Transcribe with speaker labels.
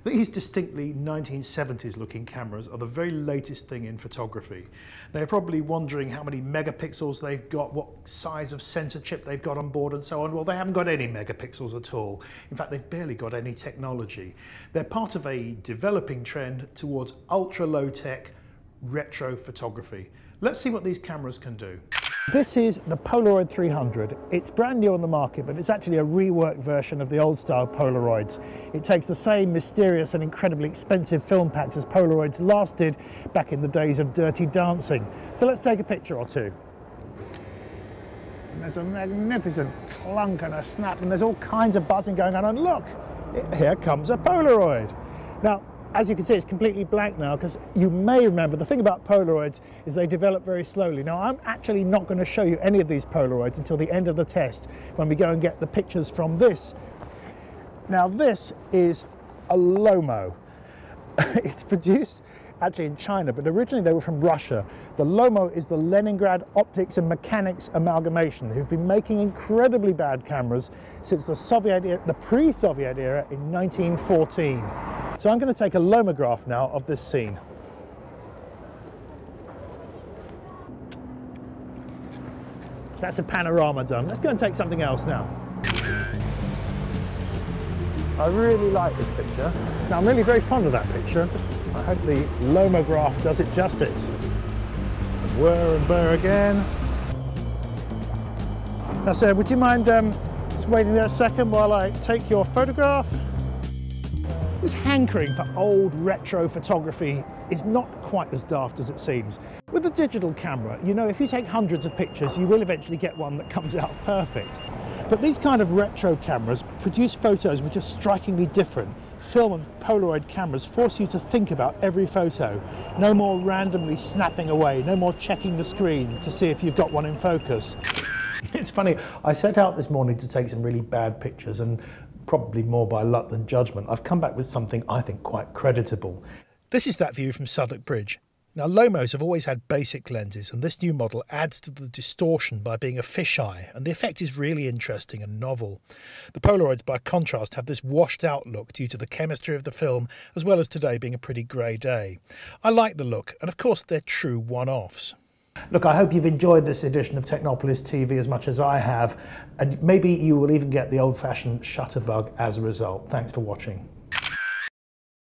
Speaker 1: These distinctly 1970s looking cameras are the very latest thing in photography. They're probably wondering how many megapixels they've got, what size of sensor chip they've got on board and so on. Well, they haven't got any megapixels at all. In fact, they've barely got any technology. They're part of a developing trend towards ultra low tech retro photography. Let's see what these cameras can do. This is the Polaroid 300. It's brand new on the market, but it's actually a reworked version of the old style Polaroids. It takes the same mysterious and incredibly expensive film packs as Polaroids last did back in the days of Dirty Dancing. So let's take a picture or two. And there's a magnificent clunk and a snap, and there's all kinds of buzzing going on, and look, here comes a Polaroid. Now, as you can see, it's completely blank now, because you may remember the thing about Polaroids is they develop very slowly. Now, I'm actually not going to show you any of these Polaroids until the end of the test, when we go and get the pictures from this. Now, this is a Lomo. It's produced actually in China, but originally they were from Russia. The Lomo is the Leningrad Optics and Mechanics Amalgamation, who've been making incredibly bad cameras since the Soviet era, the pre-Soviet era in 1914. So I'm going to take a lomograph now of this scene. That's a panorama done. Let's go and take something else now. I really like this picture. Now, I'm really very fond of that picture. I hope the lomograph does it justice. Whir and burr again. Now, sir, would you mind just waiting there a second while I take your photograph? This hankering for old retro photography is not quite as daft as it seems. With a digital camera, you know, if you take hundreds of pictures, you will eventually get one that comes out perfect. But these kind of retro cameras produce photos which are strikingly different. Film and Polaroid cameras force you to think about every photo. No more randomly snapping away, no more checking the screen to see if you've got one in focus. It's funny, I set out this morning to take some really bad pictures, and probably more by luck than judgment, I've come back with something I think quite creditable. This is that view from Southwark Bridge. Now, Lomos have always had basic lenses, and this new model adds to the distortion by being a fisheye, and the effect is really interesting and novel. The Polaroids, by contrast, have this washed out look due to the chemistry of the film, as well as today being a pretty grey day. I like the look, and of course they're true one-offs. Look, I hope you've enjoyed this edition of Technopolis TV as much as I have, and maybe you will even get the old-fashioned shutterbug as a result. Thanks for watching.